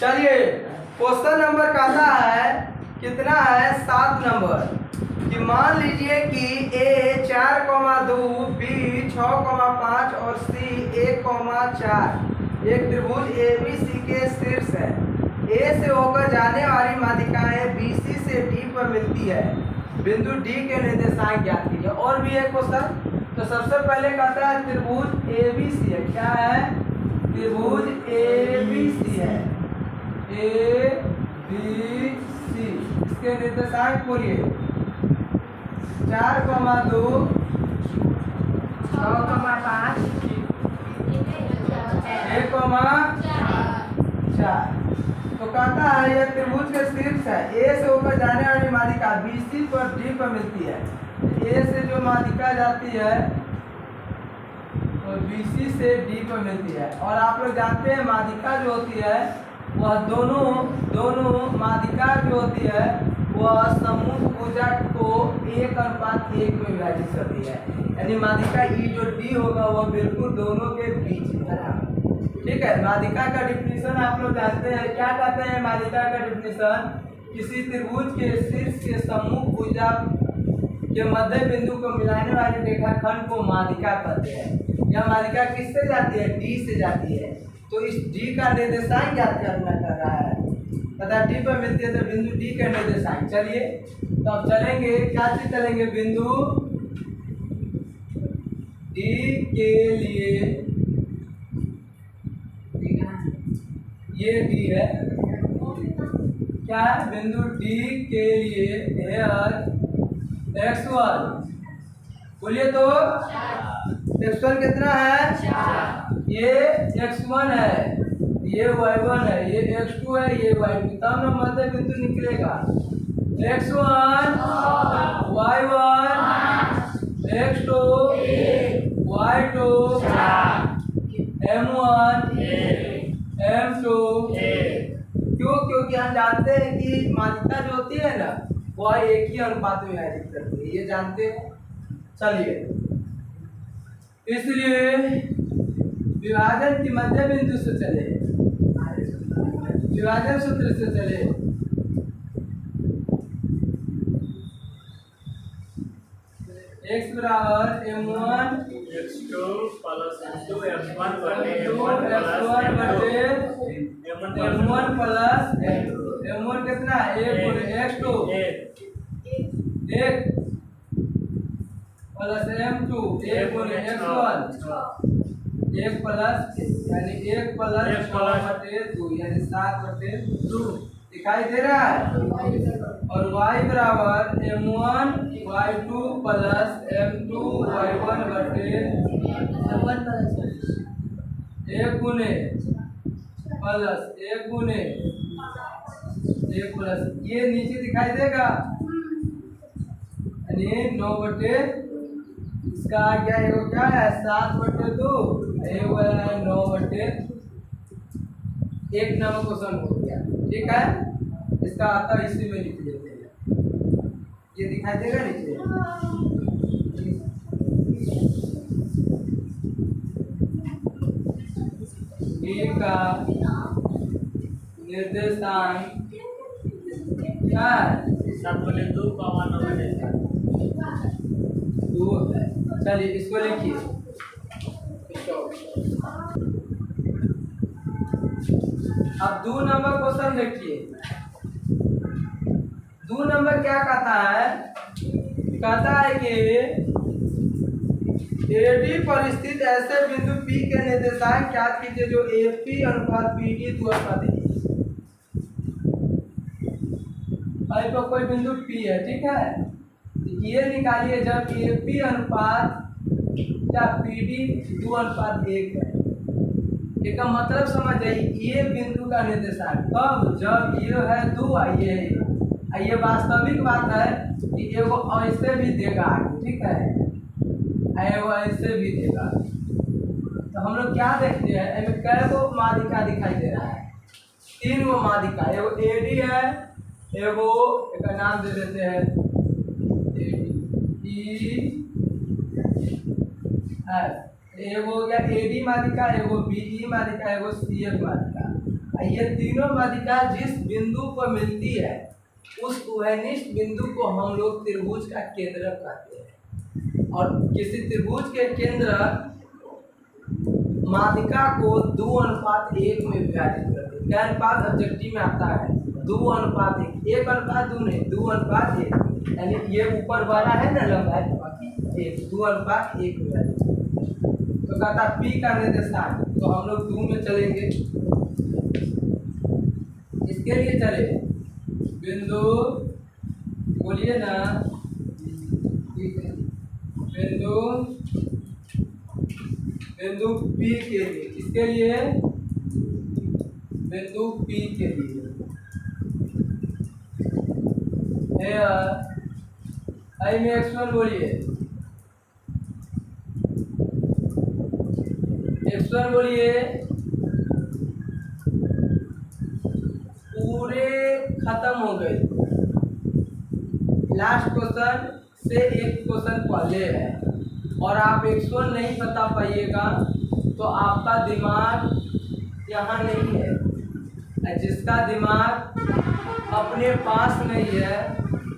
चलिए question number कहता है कितना है 7 नंबर कि मान लीजिए कि ए 4,2 बी 6,5 और सी 1,4 एक त्रिभुज ए बी सी के शीर्ष है। ए से होकर जाने वाली माध्यिकाएं बी सी से डी पर मिलती है। बिंदु डी के निर्देशांक ज्ञात कीजिए। और भी एक क्वेश्चन। तो सबसे पहले कहता है त्रिभुज ए बी सी है। क्या है? त्रिभुज ए बी सी है। ए बी सी इसके निर्देशांक बोलिए 4,2 6,5 1,4। तो कहता है यह त्रिभुज के शीर्ष है। ए से होकर जाने वाली माध्यिका बी सी पर डी पर मिलती है। ए से जो माध्यिका जाती है तो बी सी से डी पर मिलती है। और आप लोग जानते हैं माध्यिका जो होती है वह दोनों माध्यिका जो होती है वह समूह भुजक को 1:1 में विभाजित करती है। यानी माध्यिका ई जो डी होगा वह बिल्कुल दोनों के बीच में है। ठीक है। माध्यिका का डिफिनीशन आप लोग जानते हैं। क्या कहते हैं माध्यिका का डिफिनीशन? किसी त्रिभुज के शीर्ष के समूह भुजक के मध्य बिंदु को मिलाने वाले रेखाखंड को माध्यिका कहते हैं। यह माध्यिका किससे जाती है? डी से जाती है। तो इस डी का निर्देशांक ज्ञात करना कर रहा है। तथा डी पर मिलती है तो बिंदु डी का निर्देशांक। चलिए तो अब चलेंगे क्या चीज चलेंगे? बिंदु डी के लिए ये डी है। क्या है? बिंदु डी के लिए x1 बोलिए तो x1 कितना है? ये x1 है, ये y1 है, ये x2 है, ये y2। तब ना मध्य बिंदु निकलेगा। x1 y1 x2 y2 m1 m2। क्यों? क्योंकि हम जानते हैं कि माध्यिका जो होती है ना वह एक ही अनुपात में विभाजित करती है। ये जानते हैं। चलिए इसलिए विभाजन की मध्य बिंदु से चले, विभाजन सूत्र से चले। x बराबर m1 x2 plus m2 x1 बटे m1 बटे m1 प्लस m1 कितना? 1 x2 1 plus m2 1 x1 1 plus यानी 1 प्लस 6/2 यानी 7/2 दिखाई दे रहा है। और y बराबर m1 y2 plus m2 y1 बटे 1 गुने प्लस 1 गुने 1 प्लस ये नीचे दिखाई देगा यानी 9/, इसका क्या है 7/2, 9/1 नंबर क्वेश्चन हो गया। ठीक है। इसका आता इसी में लिख लेते हैं। ये दिखाई देगा नीचे। ए का निर्देशांक क्या है? 7/2 2 है। चलिए इसको लिखिए। अब 2 नंबर क्वेश्चन देखिए। 2 नंबर क्या कहता है? कहता है कि एडी पर स्थित ऐसे बिंदु P के निर्देशांक ज्ञात कीजिए जो AP अनुपात PD अनुपात है। तो कोई बिंदु P है। ठीक है। ये निकालिए जब AP अनुपात क्या PD 2:1 है। इसका मतलब समझ जाइए ये बिंदु का निर्देशांक कब? जब ये है 2 ये वास्तविक बात है कि एगो ऐसे भी देगा। ठीक है। एगो ऐसे भी देगा। तो हम लोग क्या देखते हैं इसमें कै गो माध्यिका दिखाई दे रहा है? 3 गो माध्यिका। एगो एडी है, एगो एक नाम दे देते हैं एगो क्या एडी माध्यिका, एगो बीई माध्यिका, एगो सीएफ माध्यिका। ये तीनों माध्यिका जिस बिंदु पर मिलती है उस उभयनिष्ठ बिंदु को हम लोग त्रिभुज का केंद्र कहते हैं। और किसी त्रिभुज के केंद्र माध्यिका को 2:1 में विभाजित करते हैं। क्या अनुपात ऑब्जेक्टिव में आता है? 2:1, 1:2 नहीं, 2:1, यानी ये ऊपर वाला है ना लंबाई, बाकी 2:1 विभाजित। तो कहता P का निर्देशांक, तो हम लोग 2 में चलेंगे। इसके लिए चले बिंदु, बोलिए ना, बिंदु P के लिए, इसके लिए बिंदु P के लिए आई में x1 बोलिए, x1 बोलिए। पूरे खत्म हो गए। लास्ट क्वेश्चन से एक क्वेश्चन पहले है और आप x1 नहीं बता पाइएगा तो आपका दिमाग यहाँ नहीं है। जिसका दिमाग अपने पास नहीं है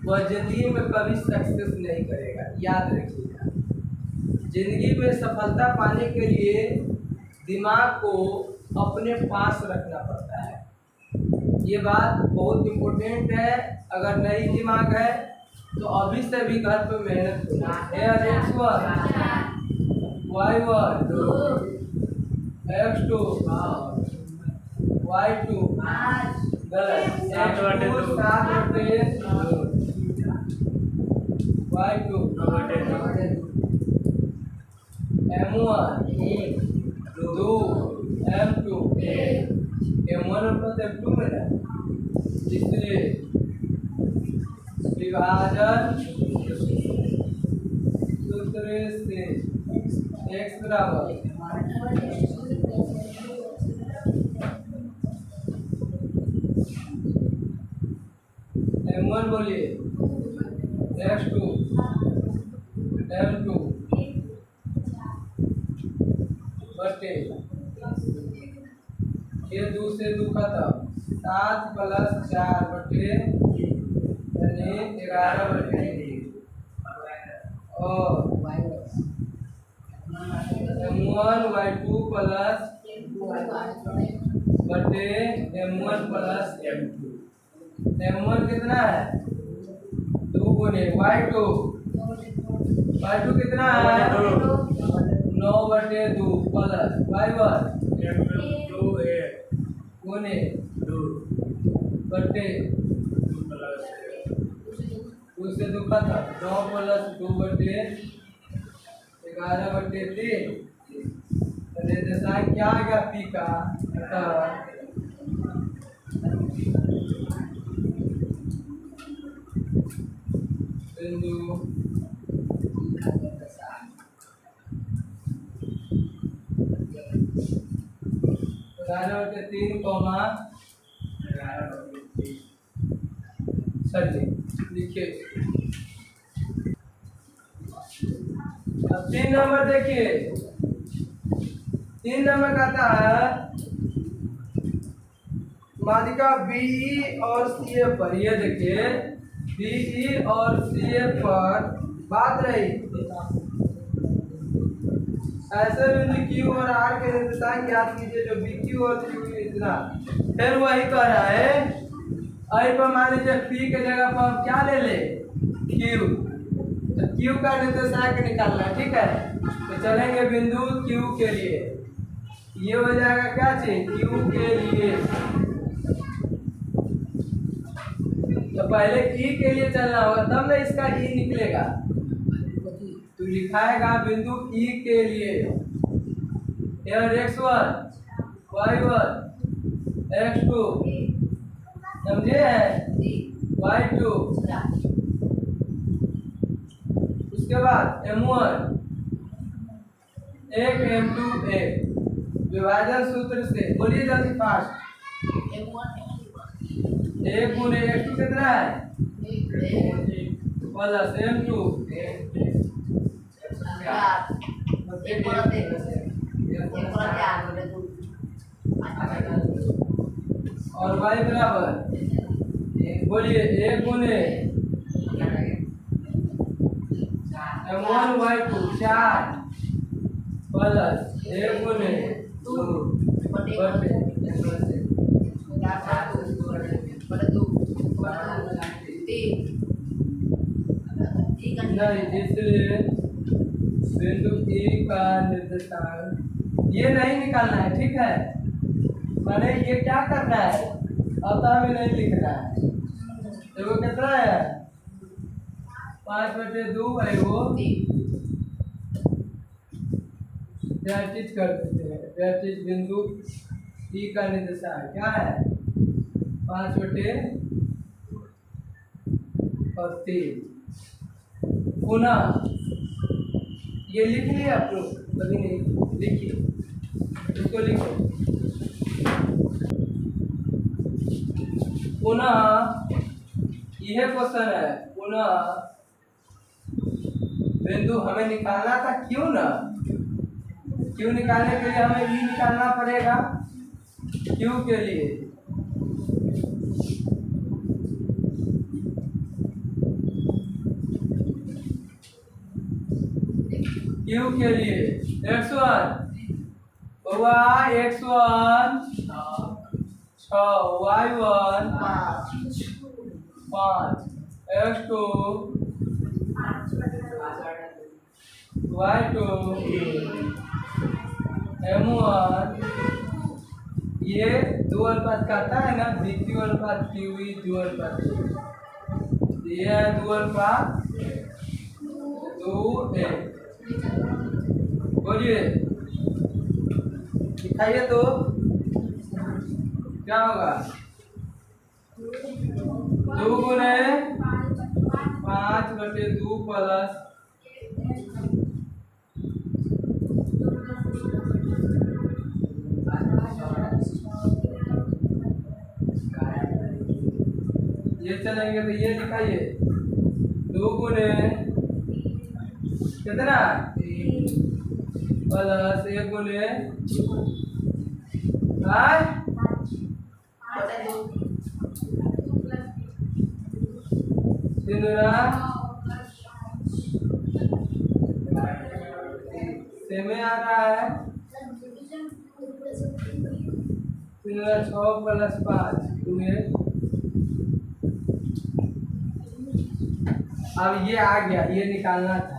वह जिंदगी में कभी सक्सेस नहीं करेगा, याद रखिएगा। जिंदगी में सफलता पाने के लिए दिमाग को अपने पास रखना पड़ता है। ये बात बहुत इम्पोर्टेंट है। अगर नहीं दिमाग है तो अभी से भी घर पे मेहनत करो। x1 y1 x2 y2 गलत, x2 y2 m1 2 m2 m1 plus m2 में है, इसलिए विभाजन सूत्र से x बराबर m1 बोलिए x2 m2 बटे ये 2 से 2 खत्म, 7 + 4 बटे 11 बटे 1 और m1 y2 प्लस बटे m1 प्लस m2। m1 कितना है? 2 गुने y2 कितना है? 9 बटे 2 प्लस y1 गुने 2 बटे 2 से 2 खत्म, 9 + 2 बटे 11 बटे 3। निर्देशांक क्या आ गया P का? बिंदु 11/3 कॉमा 11/3। चलिए लिखिए। अब 3 नंबर देखिए। 3 नंबर कहता है माध्यिका BE और CA पर, ये देखिए BE और CA पर बात रही। ऐसे बिंदु Q और R के निर्देशांक ज्ञात कीजिए जो BQ और CQ इतना। फिर वही कह रहा है आई पर मान लीजिए P के जगह पर हम क्या ले ले? Q। तो Q का निर्देशांक निकालना है, ठीक है। तो चलेंगे बिंदु Q के लिए, ये हो जाएगा क्या चीज? Q के लिए। तो पहले E के लिए चलना होगा तब ना इसका E निकलेगा। तो लिखाएगा बिंदु E के लिए x1 y1 x2 समझे y2, उसके बाद m1 1 m2 1। विभाजन सूत्र से बोलिए जल्दी फास्ट। 1 गुने x2 कितना है? प्लस m2 1 और y बराबर बोलिए 1 गुने m1y2 4 प्लस 1 गुने 2 बटे नहीं, इसलिए बिंदु E का निर्देशांक ये नहीं निकालना है, ठीक है। मैंने ये क्या करना है, अतः में नहीं लिखना है। देखो कितना है 5/2 है वो चीज कर देते हैं। वह चीज बिंदु E का निर्देशांक क्या है 5/3 पुनः ये लिख लिया आप लोग, कभी नहीं लिखिए, इसको लिखो। पुनः यह क्वेश्चन है, पुनः बिंदु हमें निकालना था क्यों ना, क्यों निकालने के लिए हमें ई निकालना पड़ेगा, क्यों के लिए क्यू के लिए x1 हुआ x1 6 y1 5 x2 y2 m1 ये 2 अनुपात करता है ना, द्वितीय अनुपात क्यूई 2 अनुपात, ये 2 अनुपात 2 1। बोलिए दिखाइए तो क्या होगा 2 गुने 5/2 प्लस ये चलेंगे तो ये दिखाइए 2 गुने कितना प्लस 1 गुने 3 में आ रहा है 6 प्लस 5 अब ये आ गया, ये निकालना था।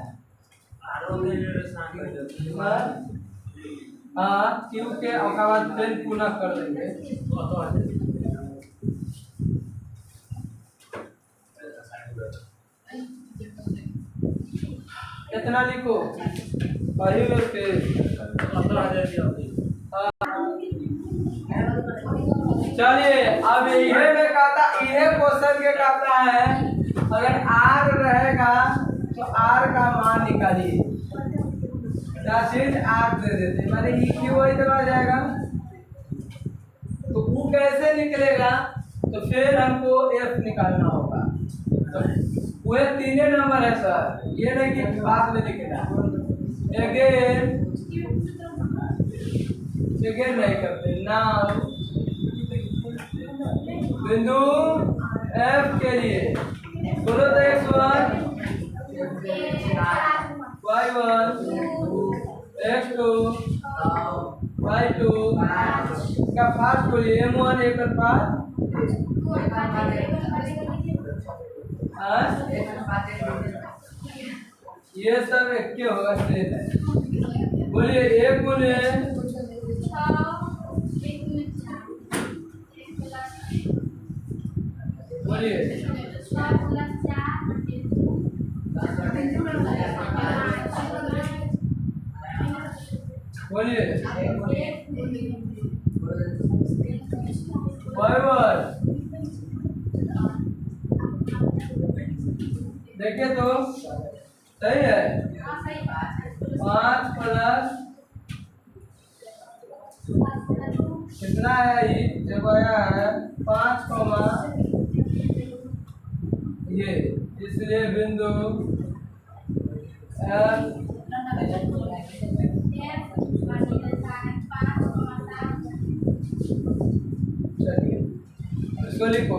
हाँ क्यों के बाद फिर पुनः कर देंगे। कितना लिखो वही चलिए अब यह में कहता, यह क्वेश्चन के कहता है अगर R रहेगा तो R का मान निकालिए, चीज R दे देते माने ई क्यू वही दबा जाएगा, तो U कैसे निकलेगा, तो फिर हमको F निकालना होगा। तो वो 3 नंबर है सर, ये नहीं कि बाद में लिखना, अगेन नहीं करते ना। बिंदु F के लिए बोलो तो x1 y1 x2 y2 का फास्ट बोलिए m1 एक अनुपात ये सब एक के होगा, बोलिए 1 गुने बोलिए बोलिए बराबर, देखिए तो सही है 5 प्लस कितना है, ये आया है 5, ये इसलिए बिंदु चलिए इसको लिखो।